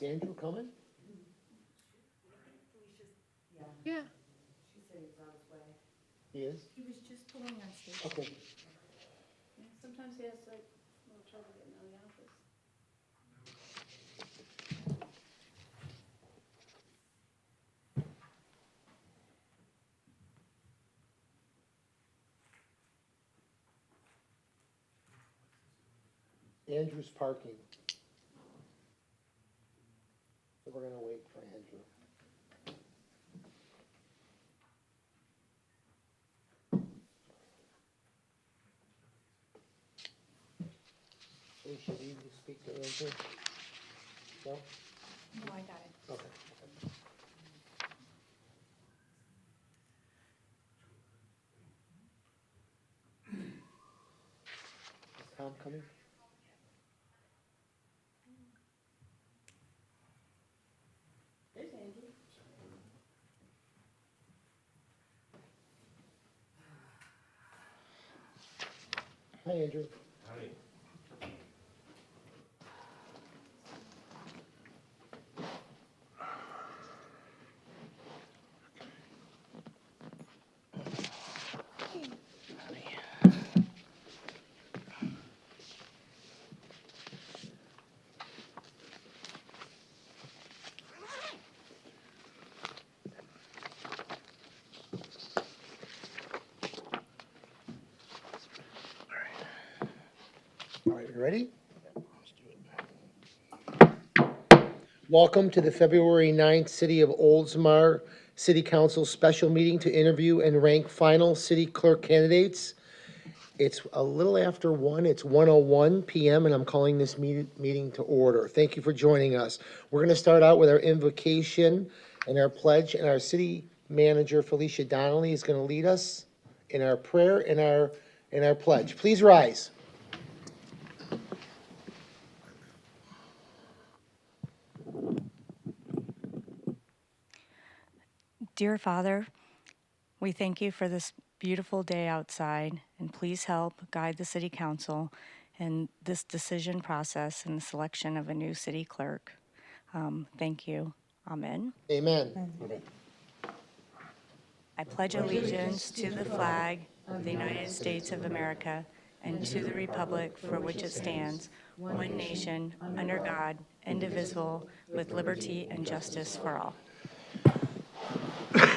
Andrew coming? Yeah. She said he was on his way. He is? He was just pulling on stage. Okay. Yeah, sometimes he has like a little trouble getting out of the office. Andrew's parking. So we're gonna wait for Andrew. Should you speak to Andrew? No? No, I got it. Okay. Is Tom coming? There's Andrew. Hi, Andrew. All right, you ready? Welcome to the February 9th City of Oldsmar City Council Special Meeting to interview and rank final city clerk candidates. It's a little after 1, it's 1:01 PM, and I'm calling this meeting to order. Thank you for joining us. We're gonna start out with our invocation and our pledge, and our city manager, Felicia Donnelly, is gonna lead us in our prayer and our pledge. Please rise. Dear Father, we thank you for this beautiful day outside, and please help guide the city council in this decision process and the selection of a new city clerk. Thank you. Amen. Amen. I pledge allegiance to the flag of the United States of America and to the republic for which it stands, one nation, under God, indivisible, with liberty and justice for all.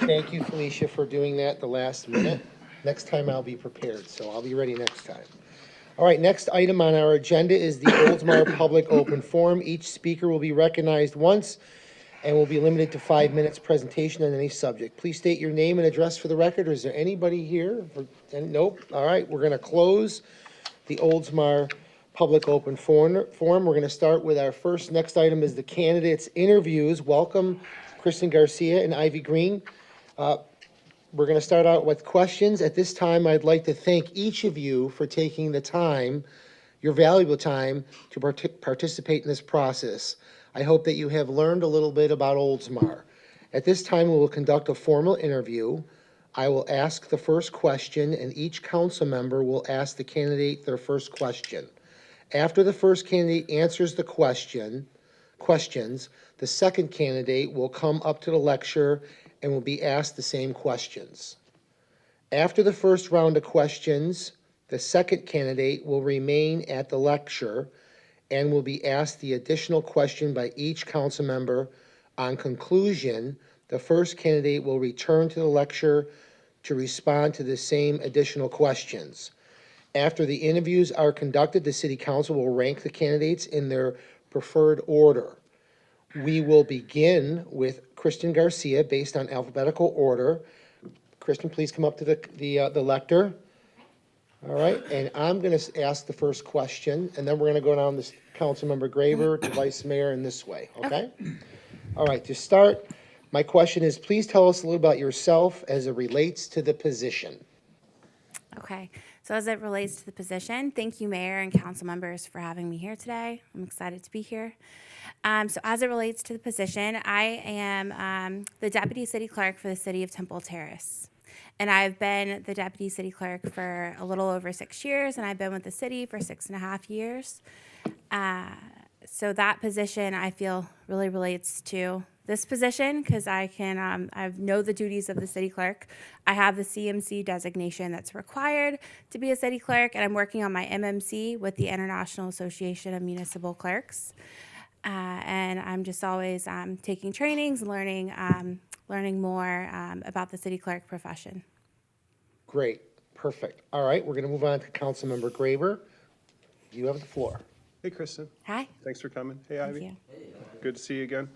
Thank you, Felicia, for doing that at the last minute. Next time I'll be prepared, so I'll be ready next time. All right, next item on our agenda is the Oldsmar Public Open Forum. Each speaker will be recognized once and will be limited to 5 minutes presentation on any subject. Please state your name and address for the record. Is there anybody here? Nope. All right, we're going to close the Oldsmar Public Open Forum. We're going to start with our next item is the candidates' interviews. Welcome, Kristen Garcia and Ivy Green. We're going to start out with questions. At this time, I'd like to thank each of you for taking the time, your valuable time, to participate in this process. I hope that you have learned a little bit about Oldsmar. At this time, we will conduct a formal interview. I will ask the first question, and each council member will ask the candidate their first question. After the first candidate answers the questions, the second candidate will come up to the lecture and will be asked the same questions. After the first round of questions, the second candidate will remain at the lecture and will be asked the additional question by each council member. On conclusion, the first candidate will return to the lecture to respond to the same additional questions. After the interviews are conducted, the city council will rank the candidates in their preferred order. We will begin with Kristen Garcia based on alphabetical order. Kristen, please come up to the lectern. All right, and I'm going to ask the first question, and then we're going to go down this Councilmember Graber to Vice Mayor in this way, okay? All right, to start, my question is, please tell us a little about yourself as it relates to the position. Okay, so as it relates to the position, thank you, Mayor and council members, for having me here today. I'm excited to be here. So as it relates to the position, I am the Deputy City Clerk for the City of Temple Terrace. And I've been the Deputy City Clerk for a little over 6 years, and I've been with the city for 6.5 years. so that position I feel really relates to this position because I know the duties of the city clerk. I have the CMC designation that's required to be a city clerk, and I'm working on my MMC with the International Association of Municipal Clerks. And I'm just always taking trainings, learning more about the city clerk profession. Great, perfect. All right, we're going to move on to Councilmember Graber. You have the floor. Hey, Kristen. Hi. Thanks for coming. Hey, Thank Ivy. you. Good to see you again.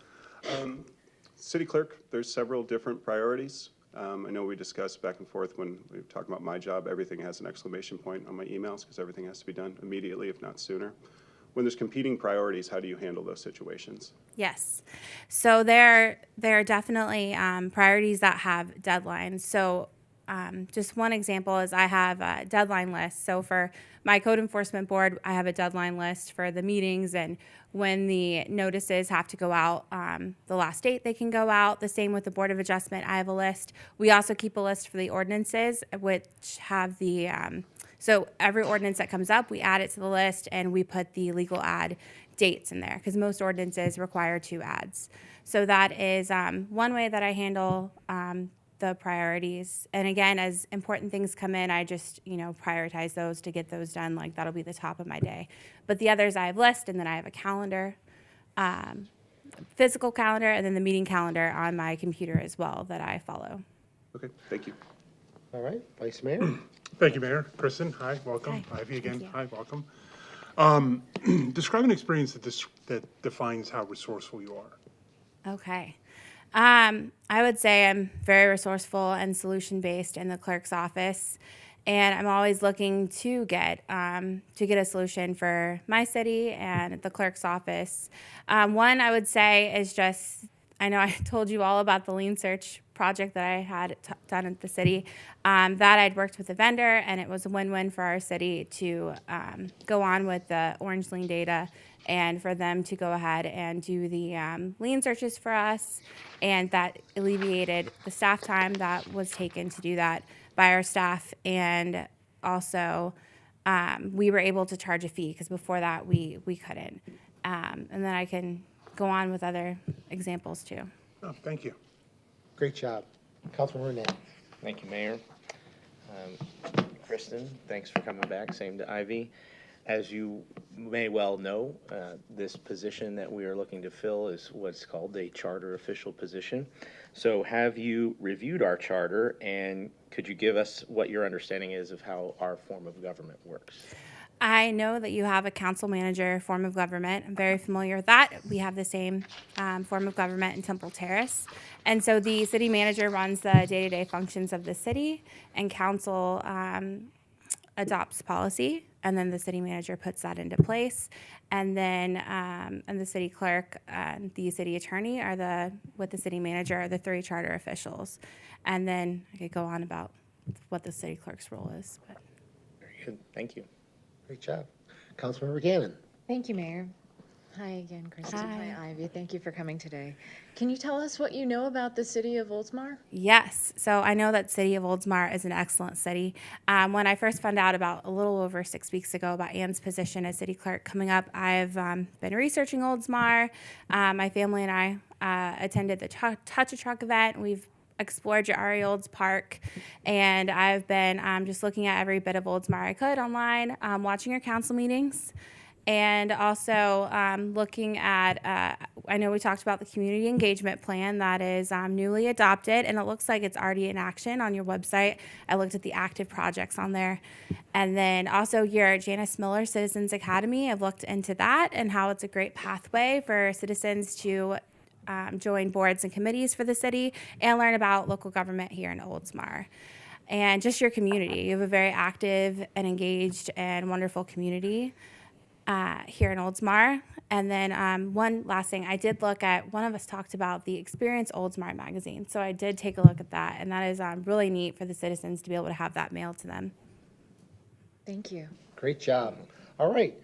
City Clerk, there's several different priorities. I know we discussed back and forth when we were talking about my job, everything has an exclamation point on my emails because everything has to be done immediately, if not sooner. When there's competing priorities, how do you handle those situations? Yes. So there are definitely priorities that have deadlines. So just one example is I have a deadline list. So for my code enforcement board, I have a deadline list for the meetings and when the notices have to go out, the last date they can go out. The same with the Board of Adjustment. I have a list. We also keep a list for the ordinances, which have the so every ordinance that comes up, we add it to the list and we put the legal ad dates in there because most ordinances require 2 ads. So that is one way that I handle the priorities. And again, as important things come in, I just, prioritize those to get those done. Like that'll be the top of my day. But the others I have list, and then I have a calendar, physical calendar, and then the meeting calendar on my computer as well that I follow. Okay, thank you. All right, Vice Mayor. Thank you, Mayor. Kristen, hi, welcome. Hi. Ivy again, Thank you. hi, welcome. Describe an experience that defines how resourceful you are. Okay. I would say I'm very resourceful and solution-based in the clerk's office, and I'm always looking to get a solution for my city and the clerk's office. One I would say is just, I know I told you all about the lien search project that I had done at the city. That I'd worked with a vendor, and it was a win-win for our city to go on with the orange lien data and for them to go ahead and do the lien searches for us. And that alleviated the staff time that was taken to do that by our staff. And also, we were able to charge a fee because before that we couldn't. And then I can go on with other examples too. Oh, thank you. Great job. Councilmember Nat. Thank you, Mayor. Kristen, thanks for coming back. Same to Ivy. As you may well know, this position that we are looking to fill is what's called a charter official position. So have you reviewed our charter, and could you give us what your understanding is of how our form of government works? I know that you have a council manager form of government. I'm very familiar with that. We have the same form of government in Temple Terrace. And so the city manager runs the day-to-day functions of the city, and council adopts policy, and then the city manager puts that into place. And then and the city clerk and the city attorney with the city manager are the 3 charter officials. And then I could go on about what the city clerk's role is. But. Very good. Thank you. Great job. Councilmember Gannon. Thank you, Mayor. Hi again, Kristen. Hi. Hi, Ivy. Thank you for coming today. Can you tell us what you know about the city of Oldsmar? Yes. So I know that city of Oldsmar is an excellent city. When I first found out about a little over 6 weeks ago about Ann's position as city clerk coming up, I've been researching Oldsmar. My family and I attended the Touch a Truck event. We've explored Ari Olds Park, and I've been just looking at every bit of Oldsmar I could online, watching your council meetings. And also looking at, I know we talked about the community engagement plan that is newly adopted, and it looks like it's already in action on your website. I looked at the active projects on there. And then also your Janice Miller Citizens Academy. I've looked into that and how it's a great pathway for citizens to join boards and committees for the city and learn about local government here in Oldsmar. And just your community. You have a very active and engaged and wonderful community here in Oldsmar. And then one last thing, I did look at, one of us talked about the Experience Oldsmar magazine. So I did take a look at that, and that is really neat for the citizens to be able to have that mailed to them. Thank you. Great job. All right.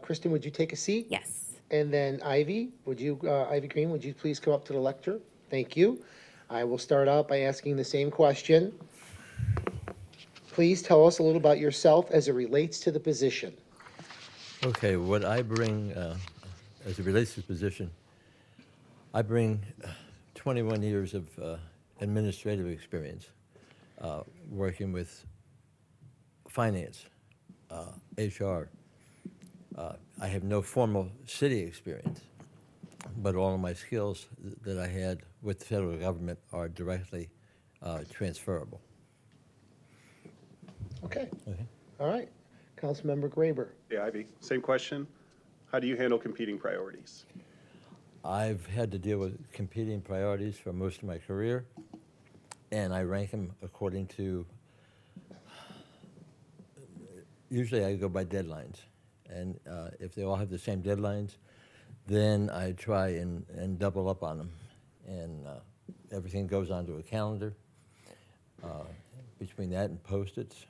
Kristen, would you take a seat? Yes. And then Ivy, Ivy Green, would you please come up to the lectern? Thank you. I will start out by asking the same question. Please tell us a little about yourself as it relates to the position. Okay, what I bring as it relates to the position, I bring 21 years of administrative experience working with finance, HR. I have no formal city experience, but all of my skills that I had with the federal government are directly transferable. Okay, Okay. all right. Councilmember Graber. Yeah, Ivy, same question. How do you handle competing priorities? I've had to deal with competing priorities for most of my career, and I rank them according to, usually I go by deadlines. And if they all have the same deadlines, then I try and double up on them. And everything goes onto a calendar. Between that and Post-its,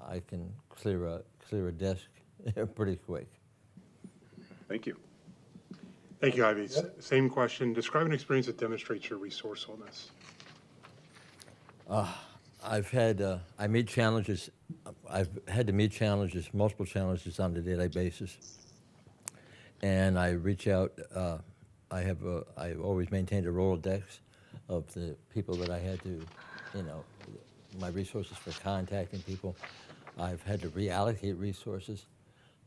I can clear a desk pretty quick. Thank you. Thank you, Ivy. Same question. Describe an experience that demonstrates your resourcefulness. I've had, I meet challenges, I've had to meet challenges, multiple challenges on a daily basis. And I reach out, I always maintained a Rolodex of the people that I had to, my resources for contacting people. I've had to reallocate resources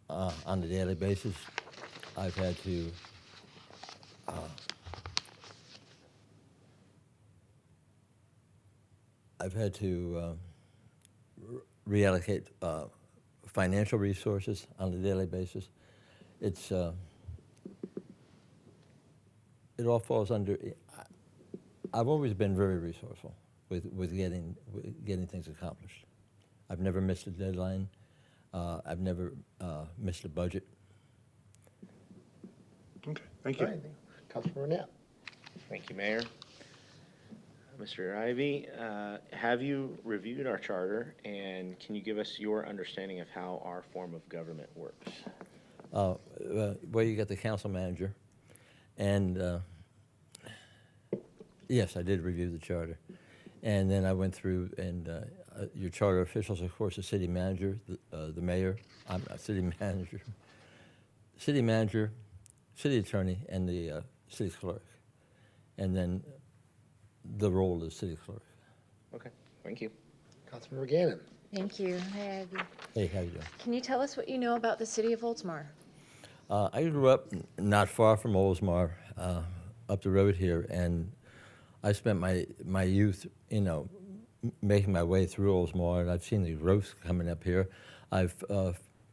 on a daily basis. I've had to reallocate financial resources on a daily basis. It's it all falls under. I've always been very resourceful with getting things accomplished. I've never missed a deadline. I've never missed a budget. Okay, thank All you. right, Councilmember Knapp. Thank you, Mayor. Mr. Ivy, have you reviewed our charter, and can you give us your understanding of how our form of government works? Well, you got the council manager, and yes, I did review the charter. And then I went through, and your charter officials, of course, the city manager, the mayor, I'm a city manager, city attorney, and the city clerk. And then the role of city clerk. Okay, thank you. Councilmember Gannon. Thank you. Hi, Ivy. Hey, how you doing? Can you tell us what you know about the city of Oldsmar? I grew up not far from Oldsmar, up the road here, and I spent my youth, making my way through Oldsmar, and I've seen the growth coming up here. I've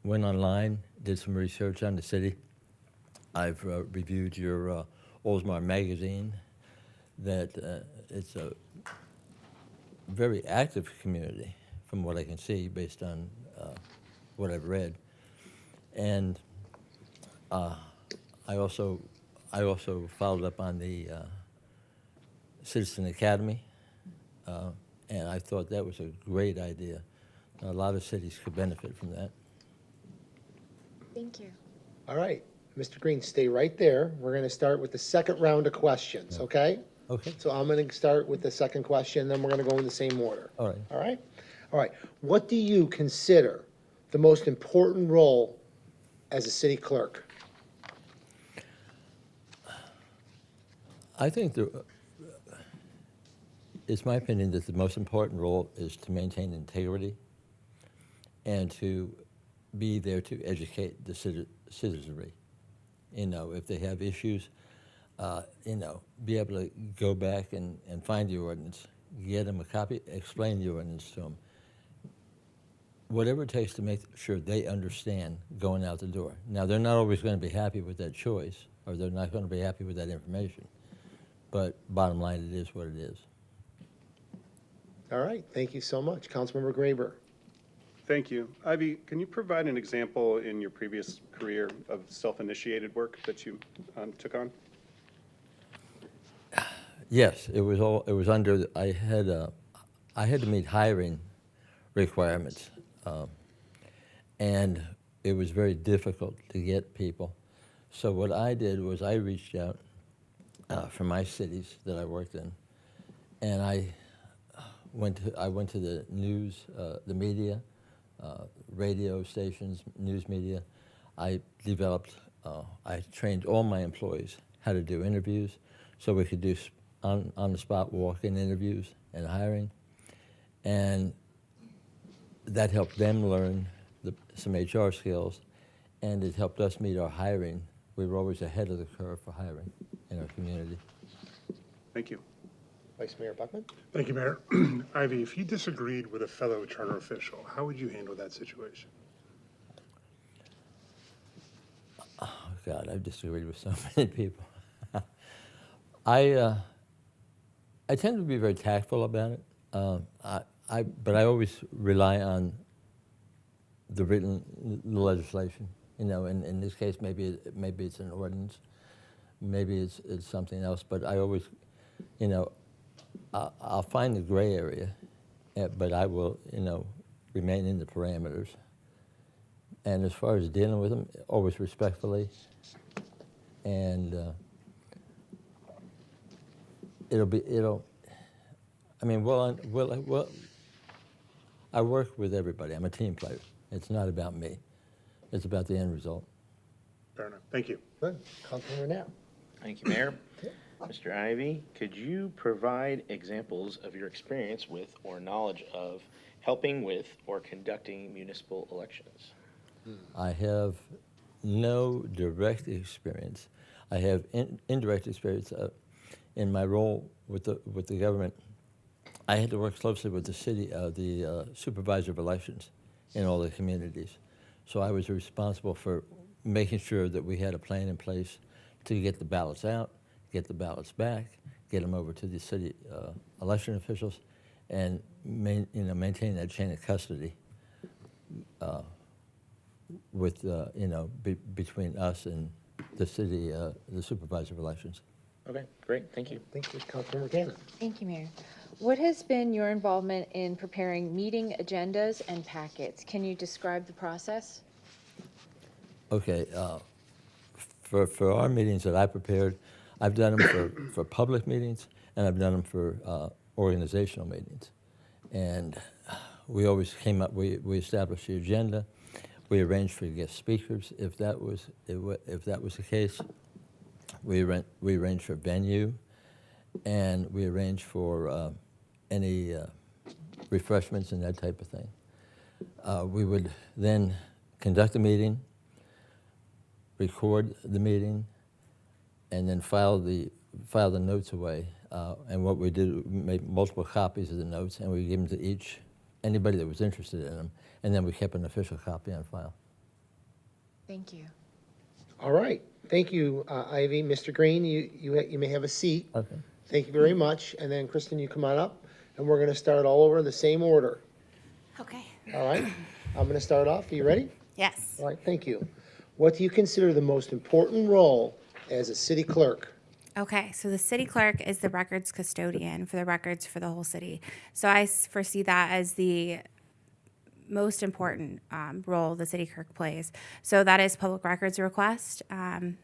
went online, did some research on the city. I've reviewed your Oldsmar magazine. That it's a very active community, from what I can see, based on what I've read. And I also followed up on the Citizen Academy, and I thought that was a great idea. A lot of cities could benefit from that. Thank you. All right, Mr. Green, stay right there. We're going to start with the second round of questions, okay? Okay. So I'm going to start with the second question, then we're going to go in the same order. All right. All right? All right. What do you consider the most important role as a city clerk? I think it's my opinion that the most important role is to maintain integrity and to be there to educate the citizenry. If they have issues, be able to go back and find the ordinance, get them a copy, explain the ordinance to them. Whatever it takes to make sure they understand going out the door. Now, they're not always going to be happy with that choice, or they're not going to be happy with that information. But bottom line, it is what it is. All right, thank you so much. Councilmember Graber. Thank you. Ivy, can you provide an example in your previous career of self-initiated work that you took on? Yes, it was under. I had to meet hiring requirements, and it was very difficult to get people. So what I did was I reached out from my cities that I worked in, and I went to the news, the media, radio stations, news media. I developed I trained all my employees how to do interviews, so we could do on-the-spot walk-in interviews and hiring. And that helped them learn some HR skills, and it helped us meet our hiring. We were always ahead of the curve for hiring in our community. Thank you. Vice Mayor Buckman? Thank you, Mayor. Ivy, if you disagreed with a fellow charter official, how would you handle that situation? Oh, God, I've disagreed with so many people. I tend to be very tactful about it, but I always rely on the written legislation. You know, in this case, maybe it's an ordinance, maybe it's something else. But I always, you know, I'll find the gray area, but I will, you know, remain in the parameters. And as far as dealing with them, always respectfully, and I mean, I work with everybody. I'm a team player. It's not about me. It's about the end result. Fair enough. Thank you. Good. Councilmember Knapp? Thank you, Mayor. Mr. Ivy, could you provide examples of your experience with or knowledge of helping with or conducting municipal elections? I have no direct experience. I have indirect experience in my role with the government. I had to work closely with the supervisor of elections in all the communities. So I was responsible for making sure that we had a plan in place to get the ballots out, get the ballots back, get them over to the city election officials, and maintain that chain of custody with between us and the city, the supervisor of elections. Okay, great, thank you. Thank you, Councilmember Gannon. Thank you, Mayor. What has been your involvement in preparing meeting agendas and packets? Can you describe the process? Okay, for our meetings that I prepared, I've done them for public meetings, and I've done them for organizational meetings. And we always came up, we established the agenda, we arranged for guest speakers if that was the case. We arranged for venue, and we arranged for any refreshments and that type of thing. We would then conduct the meeting, record the meeting, and then file the notes away. And what we did, we made multiple copies of the notes, and we gave them to anybody that was interested in them, and then we kept an official copy on file. Thank you. All right. Thank you, Ivy. Mr. Green, you may have a seat. Okay. Thank you very much. And then Kristen, you come on up, and we're going to start all over in the same order. Okay. All right? I'm going to start off. Are you ready? Yes. All right, thank you. What do you consider the most important role as a city clerk? Okay, so the city clerk is the records custodian for the records for the whole city. So I foresee that as the most important role the city clerk plays. So that is public records request,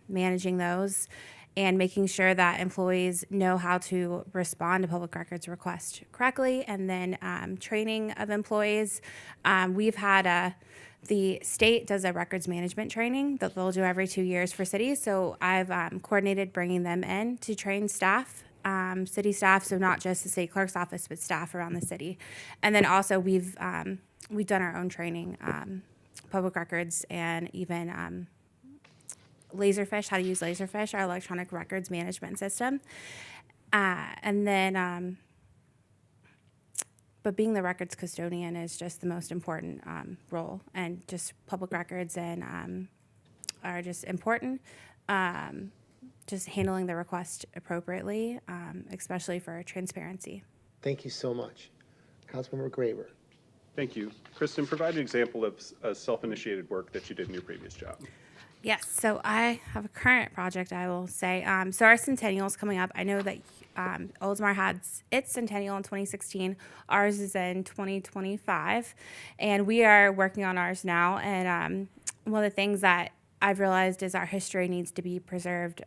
managing those, and making sure that employees know how to respond to public records requests correctly, and then training of employees. We've had the state does a records management training that they'll do every 2 years for cities. So I've coordinated bringing them in to train staff, city staff, so not just the city clerk's office, but staff around the city. And then also we've done our own training, public records, and even Laserfish, how to use Laserfish, our electronic records management system. And then, but being the records custodian is just the most important role, and just public records and are just important. Just handling the request appropriately, especially for transparency. Thank you so much. Councilmember Graber. Thank you. Kristen, provide an example of self-initiated work that you did in your previous job. Yes, so I have a current project, I will say. So our centennial is coming up. I know that Oldsmar had its centennial in 2016. Ours is in 2025, and we are working on ours now. And one of the things that I've realized is our history needs to be preserved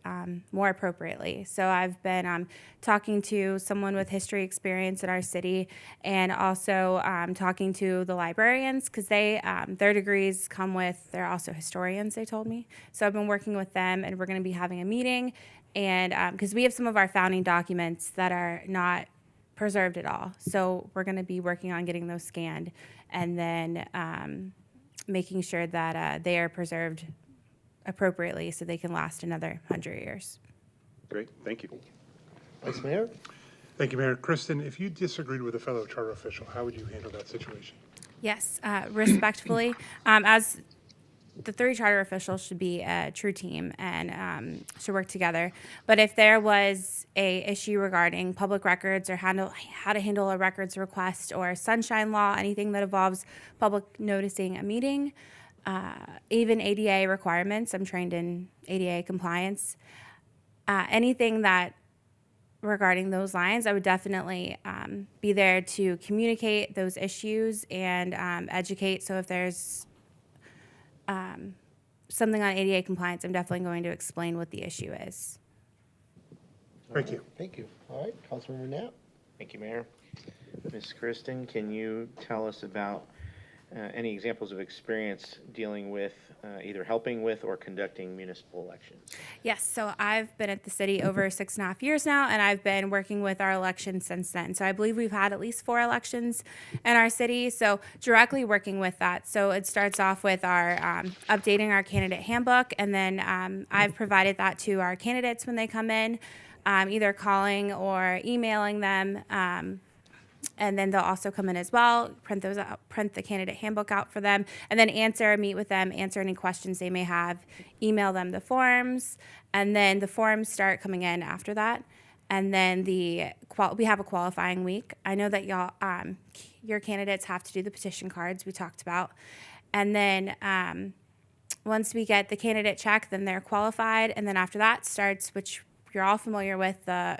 more appropriately. So I've been talking to someone with history experience in our city, and also talking to the librarians, because they their degrees come with, they're also historians, they told me. So I've been working with them, and we're going to be having a meeting, and because we have some of our founding documents that are not preserved at all. So we're going to be working on getting those scanned, and then making sure that they are preserved appropriately so they can last another 100 years. Great, thank you. Vice Mayor? Thank you, Mayor. Kristen, if you disagreed with a fellow charter official, how would you handle that situation? Yes, respectfully, as the three charter officials should be a true team and should work together. But if there was a issue regarding public records or how to handle a records request or sunshine law, anything that involves public noticing a meeting, even ADA requirements, I'm trained in ADA compliance, anything that regarding those lines, I would definitely be there to communicate those issues and educate. So if there's something on ADA compliance, I'm definitely going to explain what the issue is. Thank you. Thank you. All right, Councilmember Knapp? Thank you, Mayor. Ms. Kristen, can you tell us about any examples of experience dealing with either helping with or conducting municipal elections? Yes, so I've been at the city over 6.5 years now, and I've been working with our elections since then. So I believe we've had at least 4 elections in our city, so directly working with that. So it starts off with our updating our candidate handbook, and then I've provided that to our candidates when they come in, either calling or emailing them. And then they'll also come in as well, print those out, print the candidate handbook out for them, and then meet with them, answer any questions they may have, email them the forms, and then the forms start coming in after that. And then we have a qualifying week. I know that y'all, your candidates have to do the petition cards we talked about. And then once we get the candidate check, then they're qualified. And then after that starts, which you're all familiar with, the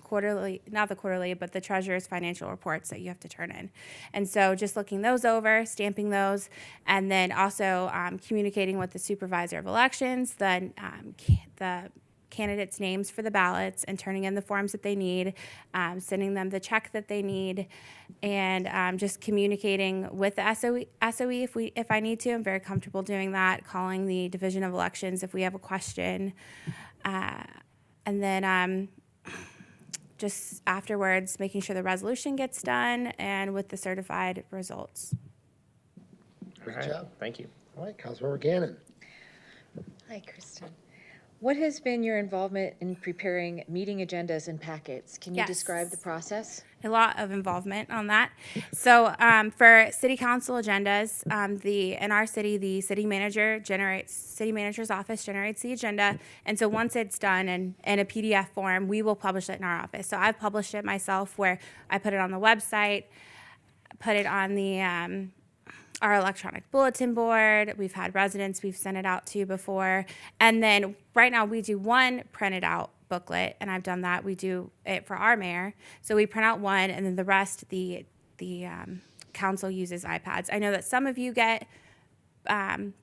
quarterly, not the quarterly, but the treasurer's financial reports that you have to turn in. And so just looking those over, stamping those, and then also communicating with the supervisor of elections, the candidates' names for the ballots, and turning in the forms that they need, sending them the check that they need, and just communicating with the SOE if I need to. I'm very comfortable doing that, calling the Division of Elections if we have a question. And then just afterwards, making sure the resolution gets done and with the certified results. Great All right, job. thank you. All right, Councilmember Gannon? Hi, Kristen. What has been your involvement in preparing meeting agendas and packets? Can you Yes. describe the process? A lot of involvement on that. So for city council agendas, in our city, the city manager's office generates the agenda. And so once it's done in a PDF form, we will publish it in our office. So I've published it myself, where I put it on the website, put it on the our electronic bulletin board. We've had residents we've sent it out to before. And then right now we do one printed out booklet, and I've done that. We do it for our mayor. So we print out one, and then the rest, the council uses iPads. I know that some of you get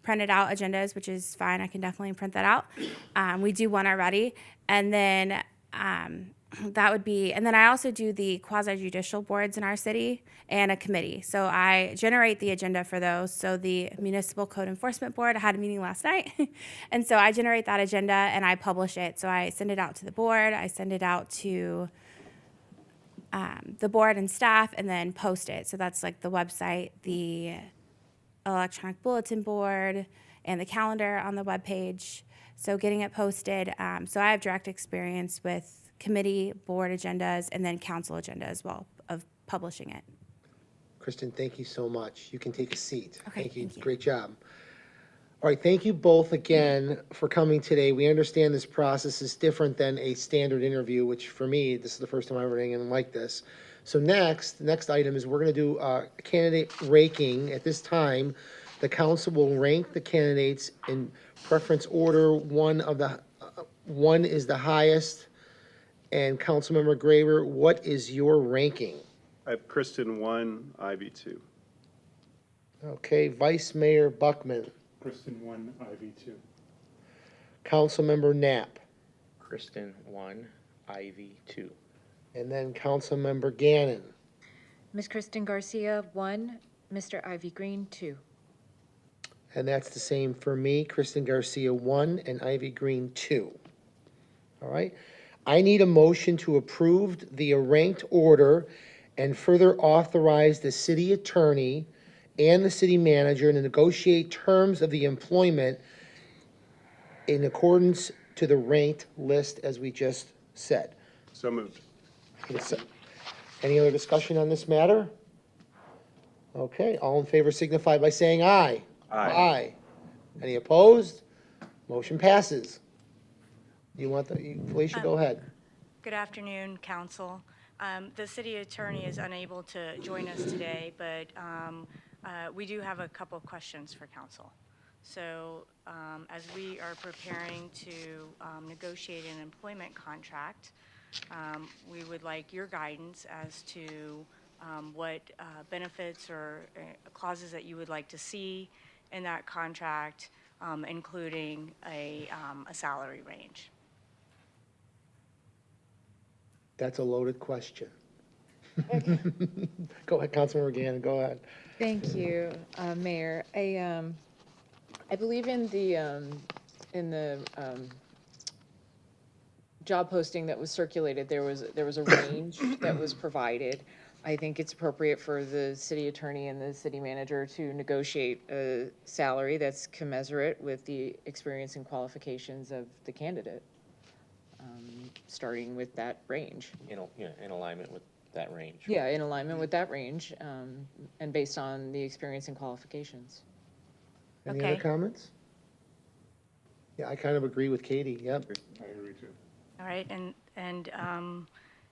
printed out agendas, which is fine. I can definitely print that out. We do one already. And then that would be, and then I also do the quasi-judicial boards in our city and a committee. So I generate the agenda for those. So the Municipal Code Enforcement Board, I had a meeting last night. And so I generate that agenda and I publish it. So I send it out to the board, I send it out to the board and staff, and then post it. So that's like the website, the electronic bulletin board, and the calendar on the webpage. So getting it posted. So I have direct experience with committee, board agendas, and then council agenda as well, of publishing it. Kristen, thank you so much. You can take a seat. Okay, Thank you. thank you. Great job. All right, thank you both again for coming today. We understand this process is different than a standard interview, which for me, this is the first time I've ever done anything like this. So the next item is we're going to do candidate ranking. At this time, the council will rank the candidates in preference order. One is the highest. And Councilmember Graver, what is your ranking? I have Kristen 1, Ivy 2. Okay, Vice Mayor Buckman. Kristen, 1, Ivy, 2. Councilmember Knapp, Kristen, 1, Ivy, 2. and then Councilmember Gannon. Ms. Kristen Garcia, 1, Mr. Ivy Green, 2. And that's the same for me, Kristen Garcia, 1, and Ivy Green, 2. All right? I need a motion to approve the ranked order and further authorize the city attorney and the city manager to negotiate terms of the employment in accordance to the ranked list as we just said. So moved. Any other discussion on this matter? Okay, all in favor signify by saying aye. Aye. Any opposed? Motion passes. You want Felicia, go ahead. Good afternoon, council. The city attorney is unable to join us today, but we do have a couple questions for council. So as we are preparing to negotiate an employment contract, we would like your guidance as to what benefits or clauses that you would like to see in that contract, including a salary range. That's a loaded question. Go ahead, Councilmember Gannon, go ahead. Thank you, Mayor. I believe in the job posting that was circulated, there was a range that was provided. I think it's appropriate for the city attorney and the city manager to negotiate a salary that's commensurate with the experience and qualifications of the candidate, starting with that range. In alignment with that range. Yeah, in alignment with that range, and based on the experience and qualifications. Any Okay. other comments? Yeah, I kind of agree with Katie, yep. I agree too. All right,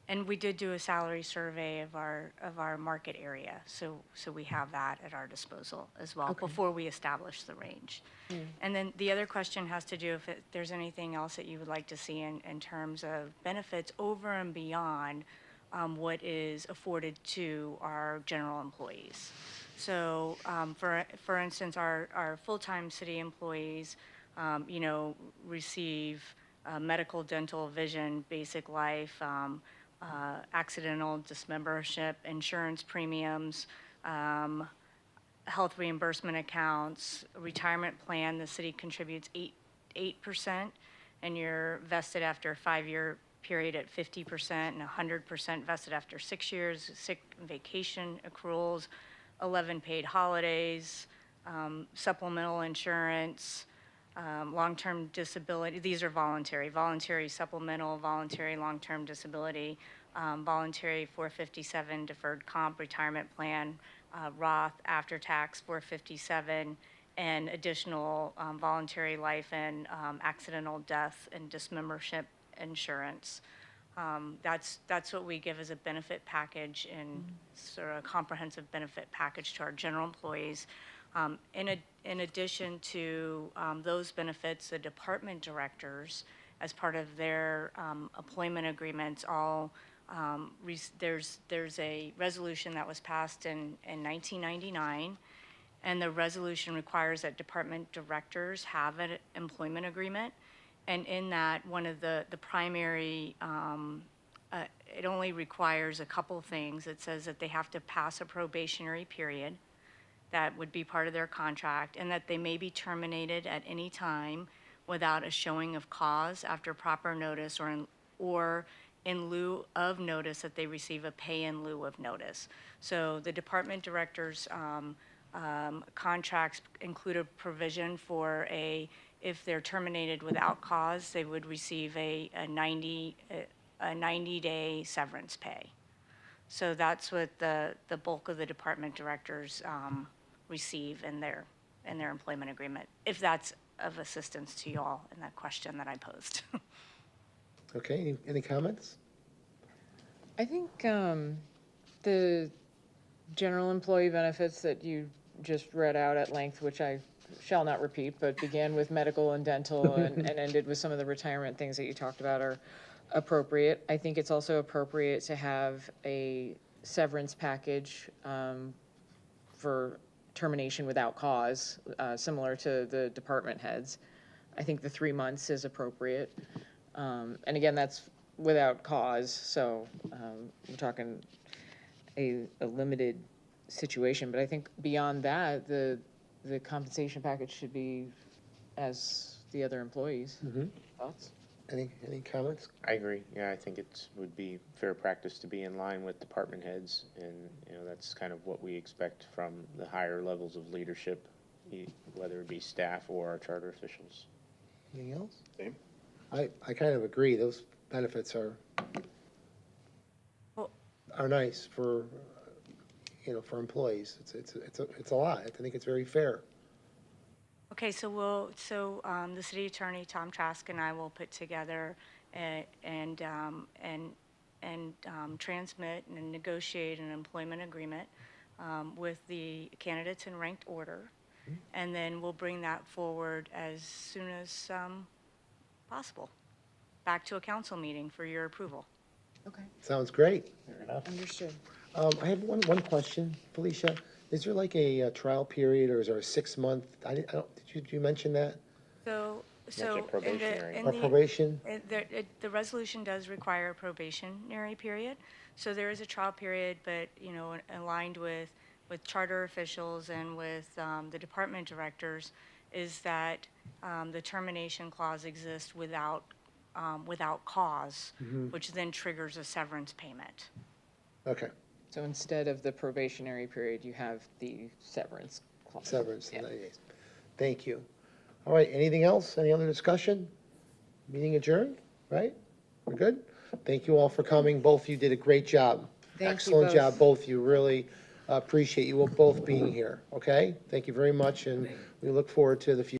and we did do a salary survey of our market area, so we have that at our disposal as well before we establish the range. And then the other question has to do if there's anything else that you would like to see in terms of benefits over and beyond what is afforded to our general employees. So, for instance, our full-time city employees, receive medical, dental, vision, basic life, accidental dismembership, insurance premiums, health reimbursement accounts, retirement plan. The city contributes 8%, and you're vested after a 5-year period at 50% and 100% vested after 6 years. Sick and vacation accruals, 11 paid holidays, supplemental insurance, long-term disability. These are voluntary supplemental, voluntary long-term disability, voluntary 457 deferred comp retirement plan, Roth after-tax 457, and additional voluntary life and accidental death and dismembership insurance. That's what we give as a benefit package and sort of a comprehensive benefit package to our general employees. In addition to those benefits, the department directors, as part of their employment agreements, there's a resolution that was passed in 1999, and the resolution requires that department directors have an employment agreement. And in that, one of the primary, it only requires a couple things. It says that they have to pass a probationary period. That would be part of their contract, and that they may be terminated at any time without a showing of cause after proper notice or in lieu of notice that they receive a pay in lieu of notice. So the department directors' contracts include a provision for if they're terminated without cause, they would receive a 90-day severance pay. So that's what the bulk of the department directors receive in their employment agreement, if that's of assistance to you all in that question that I posed. Okay, any comments? I think the general employee benefits that you just read out at length, which I shall not repeat, but began with medical and dental and ended with some of the retirement things that you talked about, are appropriate. I think it's also appropriate to have a severance package for termination without cause, similar to the department heads. I think the 3 months is appropriate. And again, that's without cause, so we're talking a limited situation. But I think beyond that, the compensation package should be as the other employees. Thoughts? Any comments? I agree. Yeah, I think it would be fair practice to be in line with department heads, and, that's kind of what we expect from the higher levels of leadership, whether it be staff or our charter officials. Anything else? Same. I kind of agree. Those benefits Well- are nice for, for employees. It's a lot. I think it's very fair. Okay, so the city attorney, Tom Trask, and I will put together and transmit and negotiate an employment agreement with the candidates in ranked order. And then we'll bring that forward as soon as possible, back to a council meeting for your approval. Okay, Sounds great. understood. I have one question, Felicia. Is there like a trial period, or is there a 6-month? Did you mention that? So Mention probationary. Or probation? The resolution does require a probationary period. So there is a trial period, but, aligned with charter officials and with the department directors, is that the termination clause exists without cause, which then triggers a severance payment. Okay, So instead of the probationary period, you have the severance clause. severance in Yeah. 90 days. Thank you. All right, anything else? Any other discussion? Meeting adjourned, right? We're good? Thank you all for coming. Both of you did a great job. Thank you Excellent both. job, both of you. Really appreciate you both being here, okay? Thank you very much, and we look forward to the future.